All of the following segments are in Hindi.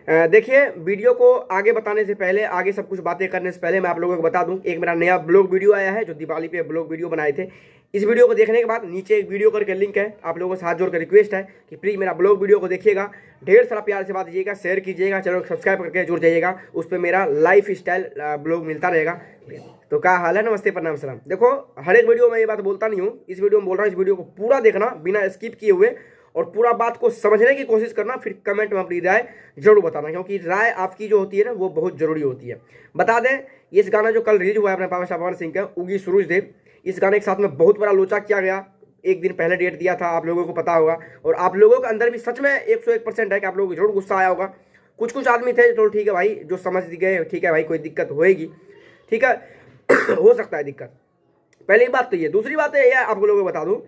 देखिए, वीडियो को आगे बताने से पहले, आगे सब कुछ बातें करने से पहले मैं आप लोगों को बता दूं, एक मेरा नया ब्लॉग वीडियो आया है जो दिवाली पे ब्लॉग वीडियो बनाए थे। इस वीडियो को देखने के बाद नीचे एक वीडियो करके लिंक है, आप लोगों से हाथ जोड़ कर रिक्वेस्ट है कि प्लीज़ मेरा ब्लॉग वीडियो को देखिएगा, ढेर सारा प्यार से बात दीजिएगा, शेयर कीजिएगा, चैनल को सब्सक्राइब करके जुड़ जाइएगा। उस पर मेरा लाइफ स्टाइल ब्लॉग मिलता रहेगा। तो क्या हाल है, नमस्ते, प्रणाम, सलाम। देखो, हर एक वीडियो में ये बात बोलता नहीं हूँ, इस वीडियो में बोल रहा हूँ, इस वीडियो को पूरा देखना बिना स्किप किए हुए और पूरा बात को समझने की कोशिश करना, फिर कमेंट में अपनी राय जरूर बताना, क्योंकि राय आपकी जो होती है ना वो बहुत जरूरी होती है। बता दें, इस गाना जो कल रिलीज हुआ है अपने पावर स्टार पवन सिंह का, उगी सूरज देव, इस गाने के साथ में बहुत बड़ा लोचा किया गया। एक दिन पहले डेट दिया था, आप लोगों को पता होगा, और आप लोगों के अंदर भी सच में 101% है कि आप लोगों को जरूर गुस्सा आया होगा। कुछ कुछ आदमी थे तो ठीक है भाई, जो समझ गए, ठीक है भाई, कोई दिक्कत होएगी, ठीक है हो सकता है दिक्कत। पहली बात तो ये, दूसरी बात ये है, आप लोगों को बता दूं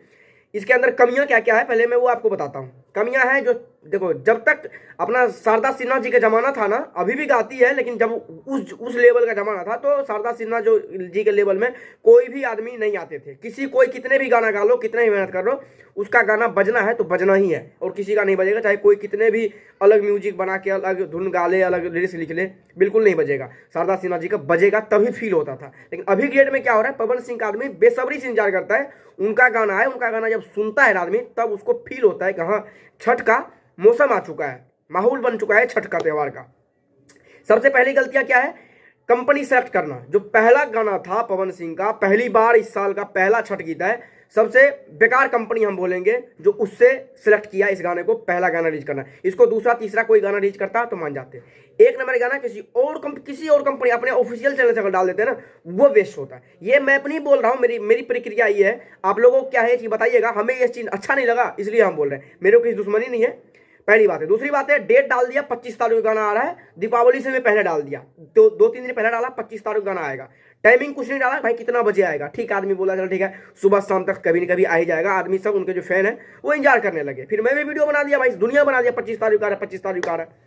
इसके अंदर कमियां क्या क्या है, पहले मैं वो आपको बताता हूं। कमियां हैं जो, देखो, जब तक अपना शारदा सिन्हा जी का जमाना था ना, अभी भी गाती है, लेकिन जब उस लेवल का जमाना था तो शारदा सिन्हा जो जी के लेवल में कोई भी आदमी नहीं आते थे। कोई कितने भी गाना गा लो, कितने भी मेहनत कर लो, उसका गाना बजना है तो बजना ही है, और किसी का नहीं बजेगा, चाहे कोई कितने भी अलग म्यूजिक बना के अलग धुन गा ले, अलग लिरिक्स लिख ले, बिल्कुल नहीं बजेगा। शारदा सिन्हा जी का बजेगा तभी फील होता था। लेकिन अभी के डेट में क्या हो रहा है, पवन सिंह का आदमी बेसब्री से इंतजार करता है, उनका गाना है, उनका गाना जब सुनता है आदमी तब उसको फील होता है कि हाँ, छठ का मौसम आ चुका है, माहौल बन चुका है छठ का त्योहार का। सबसे पहली गलतियां क्या है, कंपनी सेलेक्ट करना। जो पहला गाना था पवन सिंह का, पहली बार इस साल का पहला छठ गीत है, सबसे बेकार कंपनी हम बोलेंगे जो उससे सिलेक्ट किया इस गाने को, पहला गाना रिलीज करना। इसको दूसरा तीसरा कोई गाना रिलीज करता तो मान जाते। एक नंबर गाना किसी और कंपनी अपने ऑफिशियल चैनल से अगर डाल देते हैं ना, वो वेस्ट होता है। ये मैं अपनी बोल रहा हूँ, मेरी प्रक्रिया ये है। आप लोगों को क्या है कि बताइएगा, हमें ये चीज अच्छा नहीं लगा इसलिए हम बोल रहे हैं, मेरे को किसी दुश्मनी नहीं है, पहली बात है। दूसरी बात है, डेट डाल दिया 25 तारीख को गाना आ रहा है, दीपावली से मैं पहले डाल दिया, तो 2-3 दिन पहले डाला, 25 तारीख को गाना आएगा। टाइमिंग कुछ नहीं डाला भाई, कितना बजे आएगा, ठीक आदमी बोला चल ठीक है, सुबह शाम तक कभी न कभी आ ही जाएगा। आदमी सब, उनके जो फैन है वो इंतजार करने लगे। फिर मैं भी वीडियो बना दिया भाई, दुनिया बना दिया, 25 तारीख का आ रहा है, 25 तारीख का आ रहा है।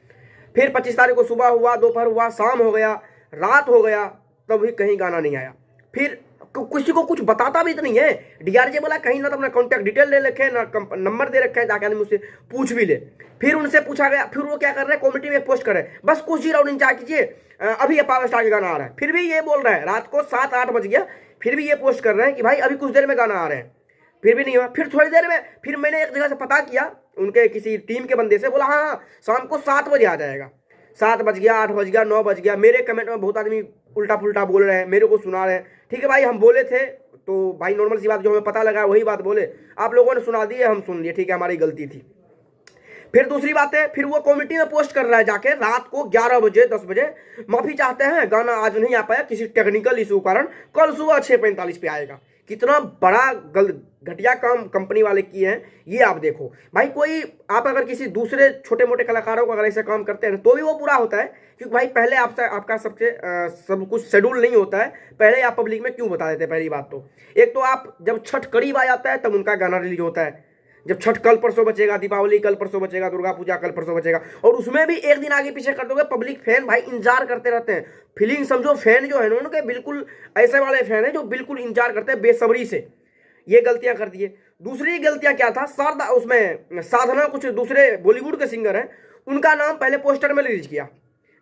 फिर 25 तारीख को सुबह हुआ, दोपहर हुआ, शाम हो गया, रात हो गया, तब भी कहीं गाना नहीं आया। फिर किसी को कुछ बताता भी तो नहीं है। डीआरजे बोला कहीं ना तो अपना कॉन्टैक्ट डिटेल ले रखे, ना नंबर दे रखे है, ताकि आदमी मुझसे पूछ भी ले। फिर उनसे पूछा गया, फिर वो क्या कर रहे हैं, कमेटी में पोस्ट कर रहे हैं, बस कुछ ही राउंड इंतजार कीजिए, अभी ये पावर स्टार का गाना आ रहा है। फिर भी ये बोल रहा है, रात को 7-8 बज गया, फिर भी ये पोस्ट कर रहे हैं कि भाई अभी कुछ देर में गाना आ रहे हैं। फिर भी नहीं हुआ। फिर थोड़ी देर में फिर मैंने एक जगह से पता किया, उनके किसी टीम के बंदे से, बोला हाँ शाम को 7 बजे आ जाएगा। 7 बज गया, 8 बज गया, 9 बज गया। मेरे कमेंट में बहुत आदमी उल्टा पुल्टा बोल रहे हैं, मेरे को सुना रहे हैं। ठीक है भाई, हम बोले थे तो भाई नॉर्मल सी बात, जो हमें पता लगा वही बात बोले, आप लोगों ने सुना दी है, हम सुन लिए, ठीक है, हमारी गलती थी। फिर दूसरी बात है, फिर वो कमेटी में पोस्ट कर रहा है जाके रात को 11 बजे 10 बजे, माफी चाहते हैं, गाना आज नहीं आ पाया किसी टेक्निकल इशू कारण, कल सुबह 6:45 पे आएगा। कितना बड़ा घटिया काम कंपनी वाले किए हैं ये आप देखो भाई। कोई आप अगर किसी दूसरे छोटे मोटे कलाकारों को अगर ऐसे काम करते हैं तो भी वो बुरा होता है, क्योंकि भाई पहले आपका सब कुछ शेड्यूल नहीं होता है, पहले आप पब्लिक में क्यों बता देते हैं। पहली बात तो, एक तो आप जब छठ करीब आ जाता है तब उनका गाना रिलीज होता है। जब छठ कल परसों बचेगा, दीपावली कल परसों बचेगा, दुर्गा पूजा कल परसों बचेगा, और उसमें भी एक दिन आगे पीछे कर दोगे, पब्लिक फैन भाई इंतजार करते रहते हैं। फीलिंग समझो, फैन जो है ना उनके बिल्कुल ऐसे वाले फैन है जो बिल्कुल इंतजार करते हैं बेसब्री से। ये गलतियां कर दिए। दूसरी गलतियां क्या था, उसमें साधना, कुछ दूसरे बॉलीवुड के सिंगर हैं, उनका नाम पहले पोस्टर में रिलीज किया,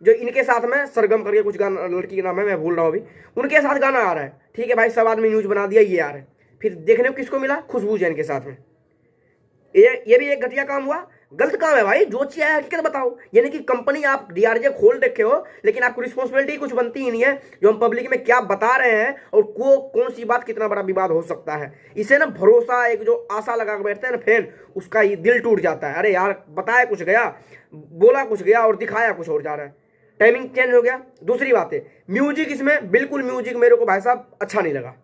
जो इनके साथ में सरगम करके कुछ गाना, लड़की का नाम है मैं भूल रहा हूँ अभी, उनके साथ गाना आ रहा है। ठीक है भाई, सब आदमी न्यूज बना दिया, ये आ रहा है। फिर देखने को किसको मिला, खुशबू जैन के साथ में। ये भी एक घटिया काम हुआ, गलत काम है भाई। जो चीज है हकीकत बताओ, यानी कि कंपनी आप डीआरजे खोल रखे हो, लेकिन आपको रिस्पॉन्सिबिलिटी कुछ बनती ही नहीं है जो हम पब्लिक में क्या बता रहे हैं, और कौन सी बात कितना बड़ा विवाद हो सकता है। इसे ना भरोसा, एक जो आशा लगा कर बैठते हैं ना फैन, उसका ये दिल टूट जाता है। अरे यार, बताया कुछ गया, बोला कुछ गया और दिखाया कुछ और जा रहा है, टाइमिंग चेंज हो गया। दूसरी बात है म्यूजिक, इसमें बिल्कुल म्यूजिक मेरे को भाई साहब अच्छा नहीं लगा,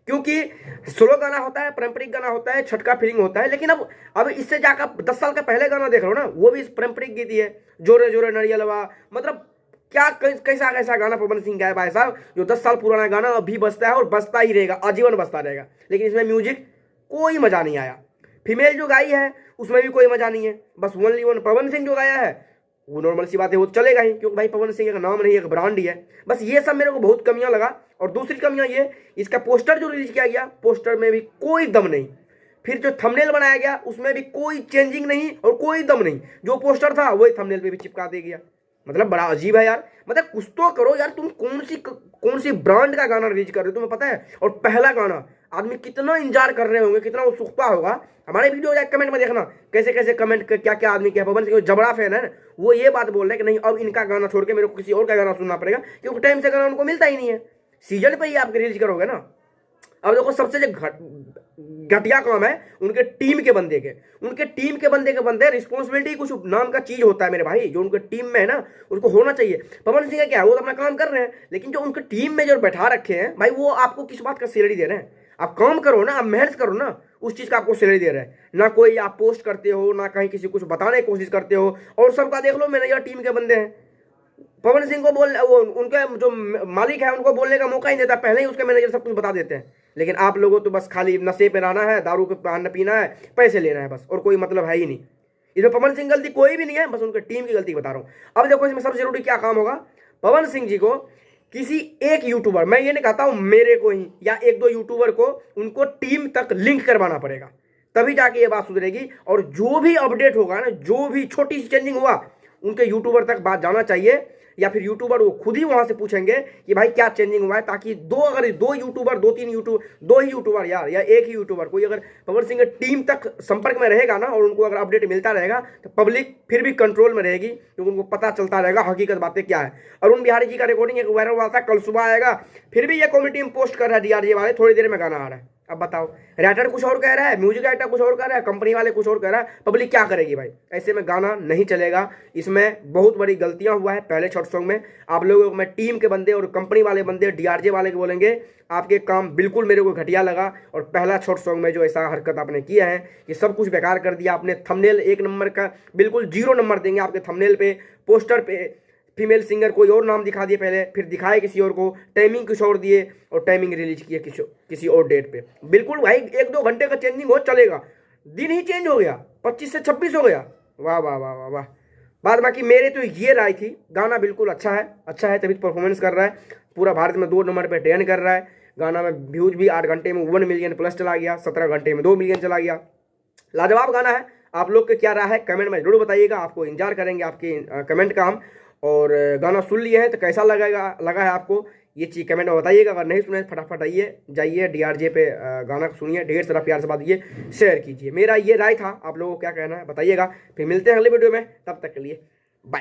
क्योंकि स्लो गाना होता है, पारंपरिक गाना होता है, छठ का फीलिंग होता है। लेकिन अब इससे जाकर 10 साल का पहले गाना देख रहे हो ना, वो भी पारंपरिक गीत ही है, जोरे जोरे नरियलवा, मतलब क्या कैसा कैसा गाना पवन सिंह का है भाई साहब, जो 10 साल पुराना गाना अभी बजता है और बजता ही रहेगा, आजीवन बजता रहेगा। लेकिन इसमें म्यूजिक कोई मजा नहीं आया। फीमेल जो गाई है उसमें भी कोई मजा नहीं है, बस ओनली वन पवन सिंह जो गाया है, वो नॉर्मल सी बात है, वो चलेगा ही, क्योंकि भाई पवन सिंह का नाम नहीं, एक ब्रांड ही है। बस ये सब मेरे को बहुत कमियां लगा। और दूसरी कमियां ये, इसका पोस्टर जो रिलीज किया गया, पोस्टर में भी कोई दम नहीं। फिर जो थंबनेल बनाया गया उसमें भी कोई चेंजिंग नहीं और कोई दम नहीं, जो पोस्टर था वही थंबनेल पे भी चिपका दे गया। मतलब बड़ा अजीब है यार। मतलब कुछ तो करो यार, तुम कौन सी ब्रांड का गाना रिलीज कर रहे हो तुम्हें पता है? और पहला गाना आदमी कितना इंतजार कर रहे होंगे, कितना उत्सुकता होगा। हमारे वीडियो जाए कमेंट में देखना कैसे कैसे कमेंट क्या क्या आदमी क्या। पवन सिंह जबड़ा फैन है ना, वो ये बात बोल रहे हैं कि नहीं अब इनका गाना छोड़ के मेरे को किसी और का गाना सुनना पड़ेगा, क्योंकि टाइम से गाना उनको मिलता ही नहीं है। सीजन पे ही आप रिलीज करोगे ना। अब देखो सबसे जो घटिया काम है उनके टीम के बंदे के बंदे रिस्पॉन्सिबिलिटी कुछ नाम का चीज होता है मेरे भाई, जो उनके टीम में है ना उनको होना चाहिए। पवन सिंह का क्या है, वो तो अपना काम कर रहे हैं, लेकिन जो उनके टीम में जो बैठा रखे हैं भाई, वो आपको किस बात का सैलरी दे रहे हैं? आप काम करो ना, आप मेहनत करो ना, उस चीज का आपको सैलरी दे रहे हैं ना। कोई आप पोस्ट करते हो ना, कहीं किसी कुछ बताने की कोशिश करते हो। और सबका देख लो मैनेजर टीम के बंदे हैं, पवन सिंह को उनके जो मालिक है उनको बोलने का मौका ही नहीं देता, पहले ही उसके मैनेजर सब कुछ बता देते हैं। लेकिन आप लोगों तो बस खाली नशे पे रहना है, दारू पे पीना है, पैसे लेना है बस, और कोई मतलब है ही नहीं। इसमें पवन सिंह गलती कोई भी नहीं है, बस उनके टीम की गलती बता रहा हूँ। अब देखो इसमें सबसे जरूरी क्या काम होगा, पवन सिंह जी को किसी एक यूट्यूबर, मैं ये नहीं कहता हूं मेरे को ही या एक दो यूट्यूबर को, उनको टीम तक लिंक करवाना पड़ेगा, तभी जाके ये बात सुधरेगी। और जो भी अपडेट होगा ना, जो भी छोटी सी चेंजिंग हुआ, उनके यूट्यूबर तक बात जाना चाहिए, या फिर यूट्यूबर वो खुद ही वहां से पूछेंगे कि भाई क्या चेंजिंग हुआ है, ताकि अगर दो यूट्यूबर, दो ही यूट्यूबर यार, या एक ही यूट्यूबर कोई अगर पवन सिंह टीम तक संपर्क में रहेगा ना, और उनको अगर अपडेट मिलता रहेगा, तो पब्लिक फिर भी कंट्रोल में रहेगी, क्योंकि उनको पता चलता रहेगा हकीकत बातें क्या है। अरुण बिहारी जी का रिकॉर्डिंग एक वायरल हुआ था, कल सुबह आएगा, फिर भी ये कॉमेडी में पोस्ट कर रहा है डीआरजे वाले, थोड़ी देर में गाना आ रहा है। अब बताओ, राइटर कुछ और कह रहा है, म्यूजिक डायरेक्टर कुछ और कह रहा है, कंपनी वाले कुछ और कह रहा है, पब्लिक क्या करेगी भाई? ऐसे में गाना नहीं चलेगा। इसमें बहुत बड़ी गलतियां हुआ है पहले शॉर्ट सॉन्ग में। आप लोगों को मैं टीम के बंदे और कंपनी वाले बंदे डीआरजे वाले के बोलेंगे, आपके काम बिल्कुल मेरे को घटिया लगा। और पहला शॉर्ट सॉन्ग में जो ऐसा हरकत आपने किया है कि सब कुछ बेकार कर दिया आपने। थंबनेल 1 नंबर का बिल्कुल 0 नंबर देंगे आपके थंबनेल पे, पोस्टर पे फीमेल सिंगर कोई और नाम दिखा दिए पहले, फिर दिखाए किसी और को, टाइमिंग कुछ और दिए, और टाइमिंग रिलीज किए किसी और डेट पे। बिल्कुल भाई 1-2 घंटे का चेंजिंग हो चलेगा, दिन ही चेंज हो गया, 25 से 26 हो गया। वाह वाह वाह वाह वाह। बाद बाकी मेरे तो ये राय थी, गाना बिल्कुल अच्छा है, तभी परफॉर्मेंस कर रहा है, पूरा भारत में 2 नंबर पर ट्रेंड कर रहा है। गाना में व्यूज भी 8 घंटे में 1 मिलियन प्लस चला गया, 17 घंटे में 2 मिलियन चला गया। लाजवाब गाना है। आप लोग के क्या राय है कमेंट में जरूर बताइएगा, आपको इंतजार करेंगे आपके कमेंट का हम। और गाना सुन लिए हैं तो कैसा लगा है आपको, ये चीज़ कमेंट में बताइएगा। अगर नहीं सुने फटाफट जाइए डीआरजे पे, गाना सुनिए, ढेर सारा प्यार से बात कीजिए, शेयर कीजिए। मेरा ये राय था, आप लोगों को क्या कहना है बताइएगा। फिर मिलते हैं अगले वीडियो में, तब तक के लिए